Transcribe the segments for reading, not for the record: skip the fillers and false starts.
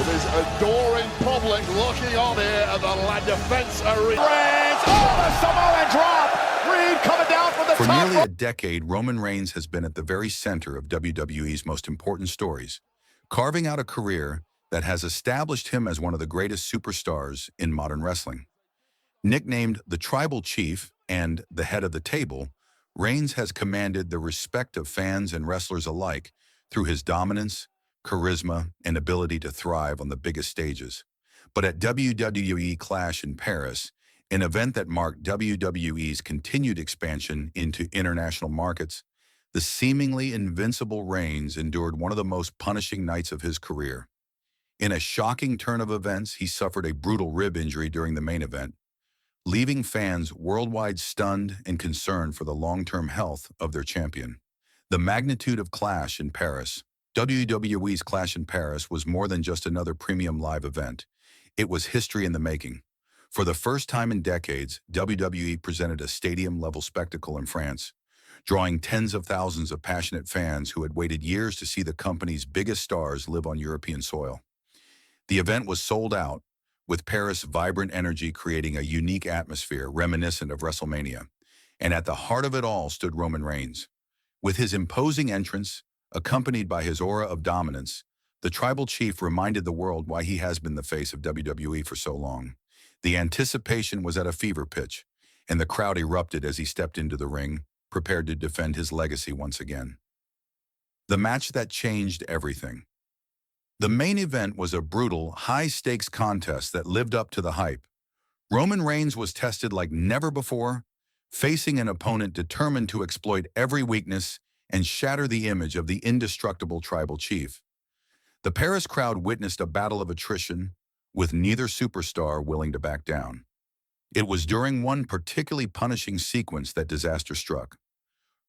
with his adoring public looking on here at the La Defense Arena. The Samoan drop! Reed coming down from the For top. nearly a decade, Roman Reigns has been at the very center of WWE's most important stories, carving out a career that has established him as one of the greatest superstars in modern wrestling. Nicknamed the Tribal Chief and the head of the table, Reigns has commanded the respect of fans and wrestlers alike through his dominance, charisma, and ability to thrive on the biggest stages. But at WWE Clash in Paris, an event that marked WWE's continued expansion into international markets, the seemingly invincible Reigns endured one of the most punishing nights of his career. In a shocking turn of events, he suffered a brutal rib injury during the main event, leaving fans worldwide stunned and concerned for the long-term health of their champion. The magnitude of Clash in Paris. WWE's Clash in Paris was more than just another premium live event. It was history in the making. For the first time in decades, WWE presented a stadium-level spectacle in France, drawing tens of thousands of passionate fans who had waited years to see the company's biggest stars live on European soil. The event was sold out, with Paris' vibrant energy creating a unique atmosphere reminiscent of WrestleMania. And at the heart of it all stood Roman Reigns. With his imposing entrance, accompanied by his aura of dominance, the Tribal Chief reminded the world why he has been the face of WWE for so long. The anticipation was at a fever pitch, and the crowd erupted as he stepped into the ring, prepared to defend his legacy once again. The match that changed everything. The main event was a brutal, high-stakes contest that lived up to the hype. Roman Reigns was tested like never before, facing an opponent determined to exploit every weakness and shatter the image of the indestructible Tribal Chief. The Paris crowd witnessed a battle of attrition, with neither superstar willing to back down. It was during one particularly punishing sequence that disaster struck.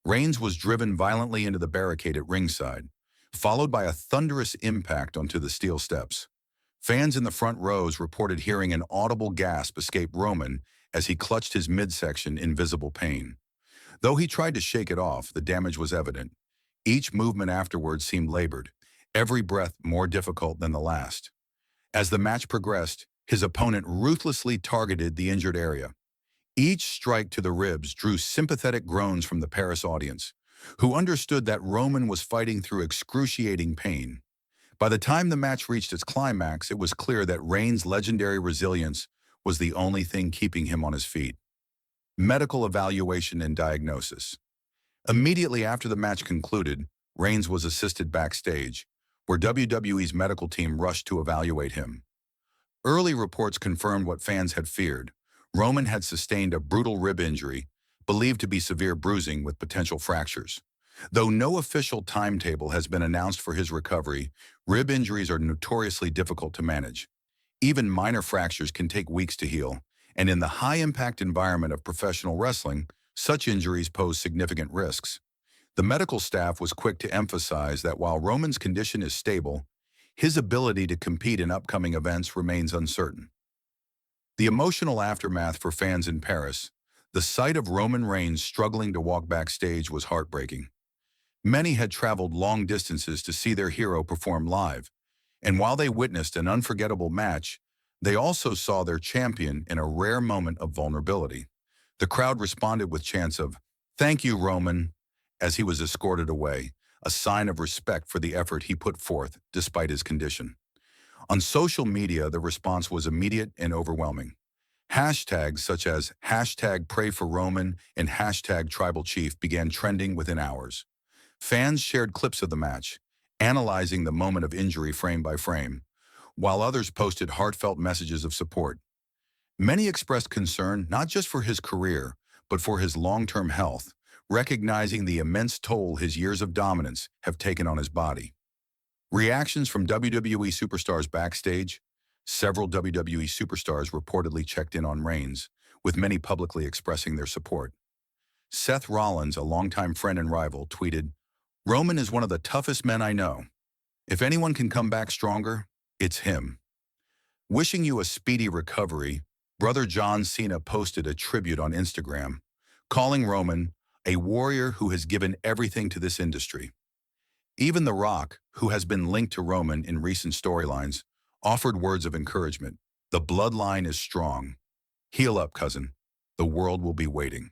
Reigns was driven violently into the barricade at ringside, followed by a thunderous impact onto the steel steps. Fans in the front rows reported hearing an audible gasp escape Roman as he clutched his midsection in visible pain. Though he tried to shake it off, the damage was evident. Each movement afterwards seemed labored, every breath more difficult than the last. As the match progressed, his opponent ruthlessly targeted the injured area. Each strike to the ribs drew sympathetic groans from the Paris audience, who understood that Roman was fighting through excruciating pain. By the time the match reached its climax, it was clear that Reigns' legendary resilience was the only thing keeping him on his feet. Medical evaluation and diagnosis. Immediately after the match concluded, Reigns was assisted backstage, where WWE's medical team rushed to evaluate him. Early reports confirmed what fans had feared. Roman had sustained a brutal rib injury, believed to be severe bruising with potential fractures. Though no official timetable has been announced for his recovery, rib injuries are notoriously difficult to manage. Even minor fractures can take weeks to heal, and in the high-impact environment of professional wrestling, such injuries pose significant risks. The medical staff was quick to emphasize that while Roman's condition is stable, his ability to compete in upcoming events remains uncertain. The emotional aftermath for fans in Paris. The sight of Roman Reigns struggling to walk backstage was heartbreaking. Many had traveled long distances to see their hero perform live, and while they witnessed an unforgettable match, they also saw their champion in a rare moment of vulnerability. The crowd responded with chants of, "Thank you, Roman," as he was escorted away, a sign of respect for the effort he put forth despite his condition. On social media, the response was immediate and overwhelming. Hashtags such as #PrayForRoman and #TribalChief began trending within hours. Fans shared clips of the match, analyzing the moment of injury frame by frame, while others posted heartfelt messages of support. Many expressed concern not just for his career, but for his long-term health, recognizing the immense toll his years of dominance have taken on his body. Reactions from WWE superstars backstage. Several WWE superstars reportedly checked in on Reigns, with many publicly expressing their support. Seth Rollins, a longtime friend and rival, tweeted, "Roman is one of the toughest men I know. If anyone can come back stronger, it's him." Wishing you a speedy recovery, brother John Cena posted a tribute on Instagram, calling Roman a warrior who has given everything to this industry. Even The Rock, who has been linked to Roman in recent storylines, offered words of encouragement. The bloodline is strong. Heal up, cousin. The world will be waiting.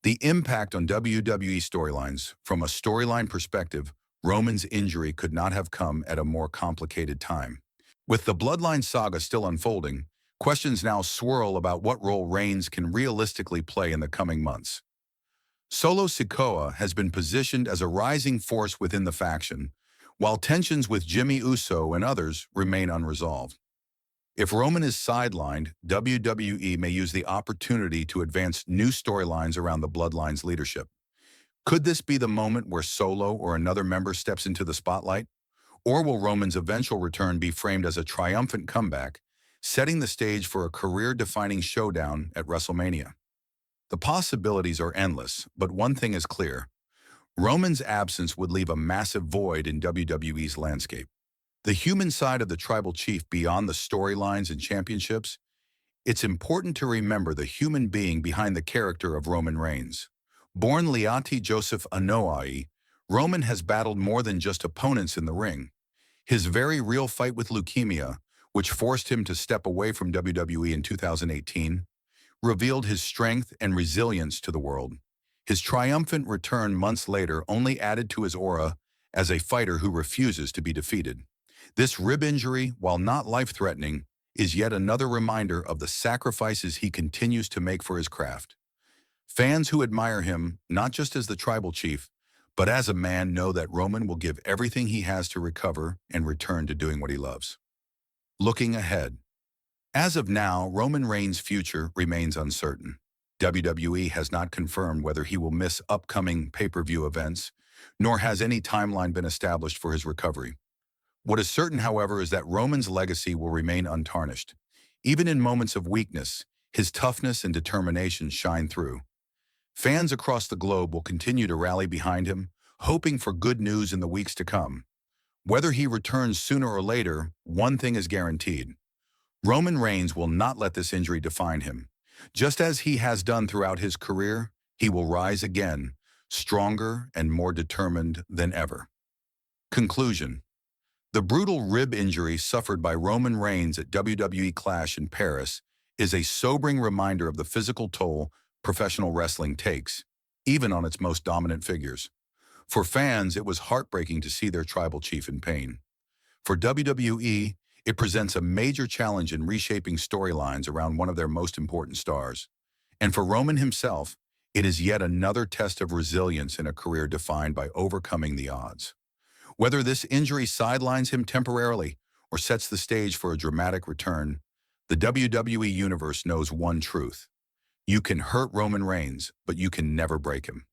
The impact on WWE storylines. From a storyline perspective, Roman's injury could not have come at a more complicated time. With the Bloodline saga still unfolding, questions now swirl about what role Reigns can realistically play in the coming months. Solo Sikoa has been positioned as a rising force within the faction, while tensions with Jimmy Uso and others remain unresolved. If Roman is sidelined, WWE may use the opportunity to advance new storylines around the Bloodline's leadership. Could this be the moment where Solo or another member steps into the spotlight? Or will Roman's eventual return be framed as a triumphant comeback, setting the stage for a career-defining showdown at WrestleMania? The possibilities are endless, but one thing is clear. Roman's absence would leave a massive void in WWE's landscape. The human side of the tribal chief beyond the storylines and championships, it's important to remember the human being behind the character of Roman Reigns. Born Liati Joseph Anoa'i, Roman has battled more than just opponents in the ring. His very real fight with leukemia, which forced him to step away from WWE in 2018, revealed his strength and resilience to the world. His triumphant return months later only added to his aura as a fighter who refuses to be defeated. This rib injury, while not life-threatening, is yet another reminder of the sacrifices he continues to make for his craft. Fans who admire him, not just as the tribal chief, but as a man, know that Roman will give everything he has to recover and return to doing what he loves. Looking ahead. As of now, Roman Reigns' future remains uncertain. WWE has not confirmed whether he will miss upcoming pay-per-view events, nor has any timeline been established for his recovery. What is certain, however, is that Roman's legacy will remain untarnished. Even in moments of weakness, his toughness and determination shine through. Fans across the globe will continue to rally behind him, hoping for good news in the weeks to come. Whether he returns sooner or later, one thing is guaranteed. Roman Reigns will not let this injury define him. Just as he has done throughout his career, he will rise again, stronger and more determined than ever. Conclusion. The brutal rib injury suffered by Roman Reigns at WWE Clash in Paris is a sobering reminder of the physical toll professional wrestling takes, even on its most dominant figures. For fans, it was heartbreaking to see their tribal chief in pain. For WWE, it presents a major challenge in reshaping storylines around one of their most important stars. And for Roman himself, it is yet another test of resilience in a career defined by overcoming the odds. Whether this injury sidelines him temporarily or sets the stage for a dramatic return, the WWE Universe knows one truth. You can hurt Roman Reigns, but you can never break him.